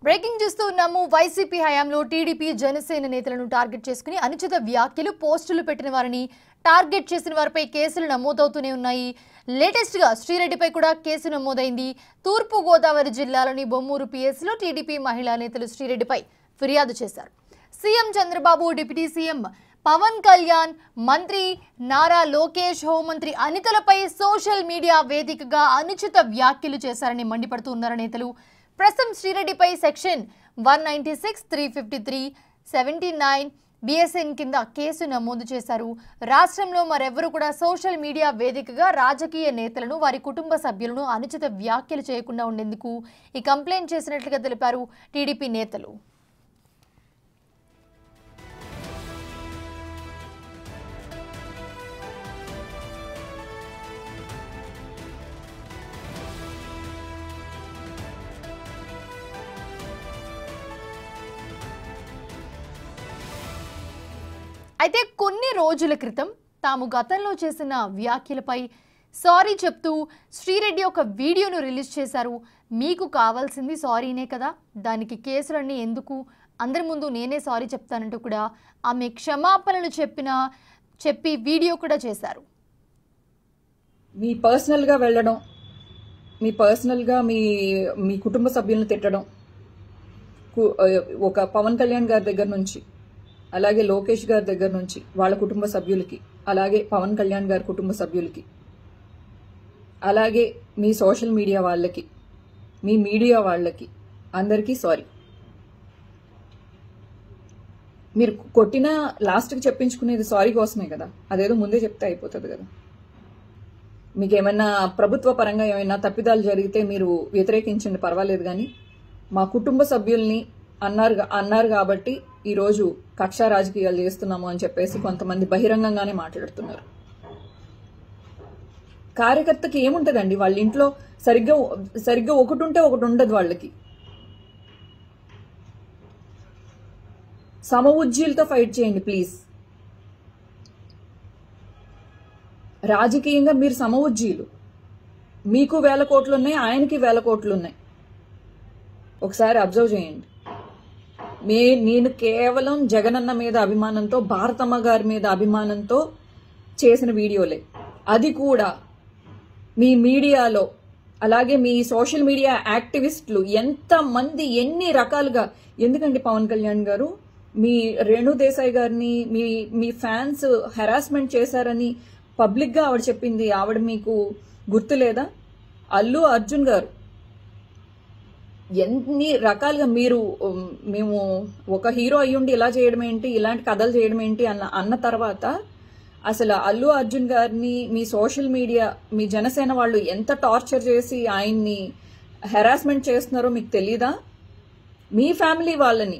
Breaking చూస్తూ ఉన్నాము. YCP హయాంలో టీడీపీ జనసేన నేతలను టార్గెట్ చేసుకుని అనుచిత వ్యాఖ్యలు పోస్టులు పెట్టిన వారిని టార్గెట్ చేసిన వారిపై కేసులు నమోదవుతూనే ఉన్నాయి. లేటెస్ట్ గా శ్రీరెడ్డిపై కూడా కేసు నమోదైంది. తూర్పు గోదావరి జిల్లాలోని బొమ్మూరు పిఎస్లో టీడీపీ మహిళా నేతలు శ్రీరెడ్డిపై ఫిర్యాదు చేశారు. CM Chandrababu, deputy CM Pawan Kalyan, మంత్రి నారా లోకేష్, హోంమంత్రి అనితలపై సోషల్ మీడియా వేదికగా అనుచిత వ్యాఖ్యలు చేశారని మండిపడుతూ ఉన్నారు నేతలు. ప్రస్తుతం శ్రీరెడ్డిపై సెక్షన్ 196, 353, 79 BSN కింద కేసు నమోదు చేశారు. రాష్ట్రంలో మరెవరూ కూడా సోషల్ మీడియా వేదికగా రాజకీయ నేతలను, వారి కుటుంబ సభ్యులను అనుచిత వ్యాఖ్యలు చేయకుండా ఉండేందుకు ఈ కంప్లైంట్ చేసినట్లుగా తెలిపారు టీడీపీ నేతలు. అయితే కొన్ని రోజుల క్రితం తాము గతంలో చేసిన వ్యాఖ్యలపై సారీ చెప్తూ శ్రీరెడ్డి ఒక వీడియోను రిలీజ్ చేశారు. మీకు కావాల్సింది సారీనే కదా, దానికి కేసులన్నీ ఎందుకు, అందరి ముందు నేనే సారీ చెప్తానంటూ కూడా ఆమె క్షమాపణలు చెప్పి వీడియో కూడా చేశారు. మీ పర్సనల్గా వెళ్ళడం, మీ పర్సనల్గా మీ కుటుంబ సభ్యులను తిట్టడం, ఒక పవన్ కళ్యాణ్ గారి దగ్గర నుంచి, అలాగే లోకేష్ గారి దగ్గర నుంచి వాళ్ళ కుటుంబ సభ్యులకి, అలాగే పవన్ కళ్యాణ్ గారి కుటుంబ సభ్యులకి, అలాగే మీ సోషల్ మీడియా వాళ్ళకి, మీ మీడియా వాళ్ళకి అందరికీ సారీ. మీరు కొట్టిన లాస్ట్కి చెప్పించుకునేది సారీ కోసమే కదా, అదేదో ముందే చెప్తే అయిపోతుంది కదా. మీకు ఏమైనా ప్రభుత్వ పరంగా ఏమైనా తప్పిదాలు జరిగితే మీరు వ్యతిరేకించండి, పర్వాలేదు. కానీ మా కుటుంబ సభ్యుల్ని అన్నారు కాబట్టి ఈరోజు కక్షా రాజకీయాలు చేస్తున్నాము అని చెప్పేసి కొంతమంది బహిరంగంగానే మాట్లాడుతున్నారు. కార్యకర్తకి ఏముంటుందండి, వాళ్ళ ఇంట్లో సరిగ్గా ఒకటి ఉంటే ఒకటి ఉండదు. వాళ్ళకి సమఉజ్జీలతో ఫైట్ చేయండి ప్లీజ్. రాజకీయంగా మీరు సమఉజ్జీలు, మీకు 1000 కోట్లు ఉన్నాయి, ఆయనకి 1000 కోట్లు ఉన్నాయి. ఒకసారి అబ్జర్వ్ చేయండి. నేను కేవలం జగనన్న మీద అభిమానంతో, భారతమ్మ గారి మీద అభిమానంతో చేసిన వీడియోలే. అది కూడా మీ మీడియాలో, అలాగే మీ సోషల్ మీడియా యాక్టివిస్టులు ఎంతమంది ఎన్ని రకాలుగా, ఎందుకండి పవన్ కళ్యాణ్ గారు మీ రేణు దేశాయ్ గారిని మీ ఫ్యాన్స్ హెరాస్మెంట్ చేశారని పబ్లిక్గా ఆవిడ చెప్పింది, ఆవిడ మీకు గుర్తులేదా? అల్లు అర్జున్ గారు ఎన్ని రకాలుగా మేము ఒక హీరో అయ్యుండి ఇలా చేయడం ఏంటి, ఇలాంటి కథలు చేయడం ఏంటి అన్న తర్వాత అసలు అల్లు అర్జున్ గారిని మీ సోషల్ మీడియా, మీ జనసేన వాళ్ళు ఎంత టార్చర్ చేసి ఆయన్ని హెరాస్మెంట్ చేస్తున్నారో మీకు తెలీదా? మీ ఫ్యామిలీ వాళ్ళని,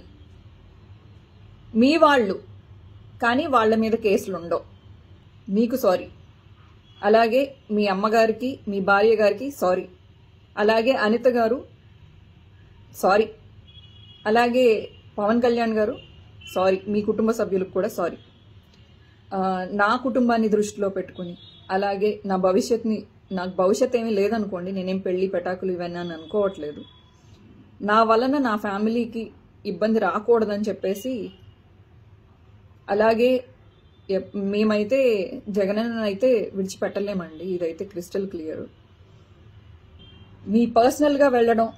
మీ వాళ్ళు, కానీ వాళ్ళ మీద కేసులు ఉండవు. మీకు సారీ. అలాగే మీ అమ్మగారికి, మీ భార్య గారికి సారీ. అలాగే అనిత గారు సారీ. అలాగే పవన్ కళ్యాణ్ గారు సారీ. మీ కుటుంబ సభ్యులకు కూడా సారీ. నా కుటుంబాన్ని దృష్టిలో పెట్టుకుని, అలాగే నాకు భవిష్యత్ ఏమీ లేదనుకోండి, నేనేం పెళ్లి పెటాకులు ఇవన్నీ అని అనుకోవట్లేదు. నా వలన నా ఫ్యామిలీకి ఇబ్బంది రాకూడదని చెప్పేసి, అలాగే మేమైతే జగనన్న అయితే విడిచిపెట్టలేమండి, ఇదైతే క్రిస్టల్ క్లియర్. మీ పర్సనల్గా వెళ్ళడం,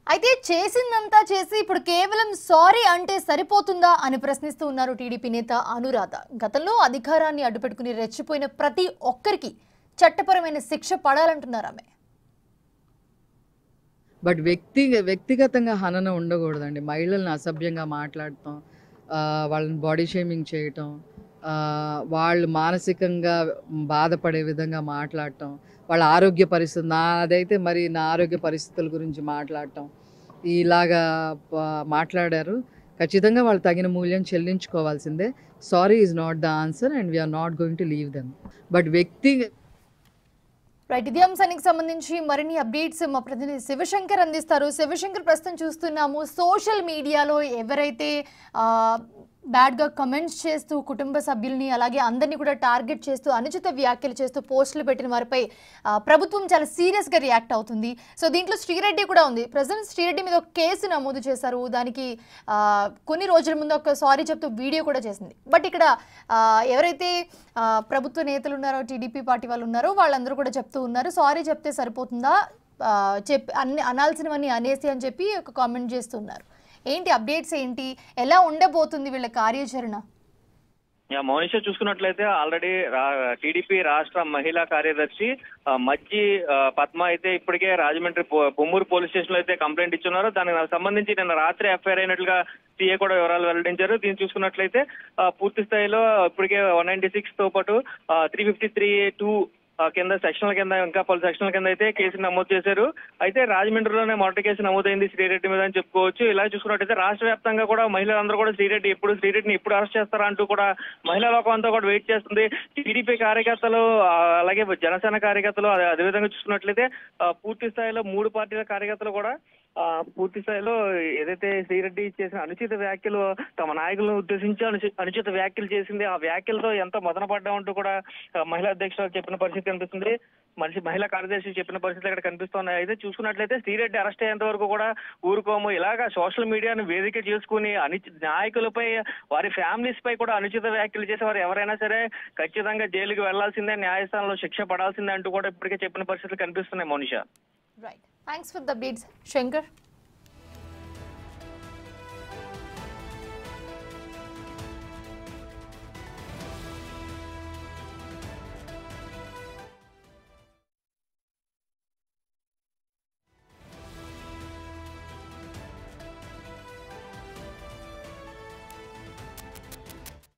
అయితే చేసిందంతా చేసి ఇప్పుడు కేవలం సారీ అంటే సరిపోతుందా అని ప్రశ్నిస్తూ ఉన్నారు టీడీపీ నేత అనురాధ. గతంలో అధికారాన్ని అడ్డుపెట్టుకుని రెచ్చిపోయిన ప్రతి ఒక్కరికి చట్టపరమైన శిక్ష పడాలంటున్నారు ఆమె. బట్ వ్యక్తిగతంగా హనన ఉండకూడదండి. మహిళలను అసభ్యంగా మాట్లాడటం, వాళ్ళని బాడీ షేమింగ్ చేయటం, వాళ్ళు మానసికంగా బాధపడే విధంగా మాట్లాడటం, వాళ్ళ ఆరోగ్య పరిస్థితి, నాదైతే మరి నా ఆరోగ్య పరిస్థితుల గురించి మాట్లాడటం, ఇలాగా మాట్లాడారు. ఖచ్చితంగా వాళ్ళు తగిన మూల్యం చెల్లించుకోవాల్సిందే. Sorry is not the answer and we are not going to leave them. But right, ఇదే అంశానికి సంబంధించి మరిన్ని అప్డేట్స్ మా ప్రతినిధి శివశంకర్ అందిస్తారు. శివశంకర్, ప్రస్తుతం చూస్తున్నాము సోషల్ మీడియాలో ఎవరైతే బ్యాడ్గా కమెంట్స్ చేస్తూ కుటుంబ సభ్యుల్ని అలాగే అందరినీ కూడా టార్గెట్ చేస్తూ అనుచిత వ్యాఖ్యలు చేస్తూ పోస్టులు పెట్టిన వారిపై ప్రభుత్వం చాలా సీరియస్గా రియాక్ట్ అవుతుంది. సో దీంట్లో శ్రీరెడ్డి కూడా ఉంది. ప్రజెంట్ శ్రీరెడ్డి మీద ఒక కేసు నమోదు చేశారు. దానికి కొన్ని రోజుల ముందు ఒక సారీ చెప్తూ వీడియో కూడా చేసింది. బట్ ఇక్కడ ఎవరైతే ప్రభుత్వ నేతలు ఉన్నారో, టీడీపీ పార్టీ వాళ్ళు ఉన్నారో వాళ్ళందరూ కూడా చెప్తూ ఉన్నారు, సారీ చెప్తే సరిపోతుందా, అనాల్సినవన్నీ అనేసి అని చెప్పి ఒక కామెంట్ చేస్తున్నారు. ఏంటి అప్డేట్స్ ఏంటి, ఎలా ఉండబోతుంది వీళ్ళ కార్యాచరణ? మౌనిష చూసుకున్నట్లయితే ఆల్రెడీ టీడీపీ రాష్ట్ర మహిళా కార్యదర్శి మజ్జి పద్మ అయితే ఇప్పటికే రాజమండ్రి బొమ్మూరు పోలీస్ స్టేషన్ లో అయితే కంప్లైంట్ ఇచ్చున్నారు. దానికి సంబంధించి నిన్న రాత్రి ఎఫ్ఐఆర్ అయినట్లుగా సీఏ కూడా వివరాలు వెల్లడించారు. దీన్ని చూసుకున్నట్లయితే పూర్తి స్థాయిలో ఇప్పటికే 196 తో పాటు 353(2) కింద సెక్షన్ల కింద ఇంకా పలు సెక్షన్ల కింద అయితే కేసు నమోదు చేశారు. అయితే రాజమండ్రిలోనే మొదటి కేసు నమోదైంది శ్రీరెడ్డి మీద అని చెప్పుకోవచ్చు. ఇలా చూసుకున్నట్టయితే రాష్ట్ర వ్యాప్తంగా కూడా మహిళలందరూ కూడా శ్రీరెడ్డిని ఎప్పుడు అరెస్ట్ చేస్తారా అంటూ కూడా మహిళా లోకం అంతా కూడా వెయిట్ చేస్తుంది. టీడీపీ కార్యకర్తలు అలాగే జనసేన కార్యకర్తలు అదేవిధంగా చూసుకున్నట్లయితే పూర్తి స్థాయిలో 3 పార్టీల కార్యకర్తలు కూడా పూర్తి స్థాయిలో ఏదైతే శ్రీరెడ్డి చేసిన అనుచిత వ్యాఖ్యలు, తమ నాయకులను ఉద్దేశించి అనుచిత వ్యాఖ్యలు చేసింది, ఆ వ్యాఖ్యలతో ఎంతో మదన పడ్డామంటూ కూడా మహిళా అధ్యక్షులు చెప్పిన పరిస్థితి కనిపిస్తుంది. మహిళా కార్యదర్శి చెప్పిన పరిస్థితి ఇక్కడ కనిపిస్తున్నాయి. అయితే చూసుకున్నట్లయితే శ్రీరెడ్డి అరెస్ట్ అయ్యేంత వరకు కూడా ఊరుకోము. ఇలాగా సోషల్ మీడియాను వేదిక చేసుకుని నాయకులపై, వారి ఫ్యామిలీస్ పై కూడా అనుచిత వ్యాఖ్యలు చేసే వారు ఎవరైనా సరే ఖచ్చితంగా జైలుకి వెళ్లాల్సిందే, న్యాయస్థానంలో శిక్ష పడాల్సిందే అంటూ కూడా ఇప్పటికే చెప్పిన పరిస్థితులు కనిపిస్తున్నాయి. Mounisha. Right. Thanks for the updates, Shankar.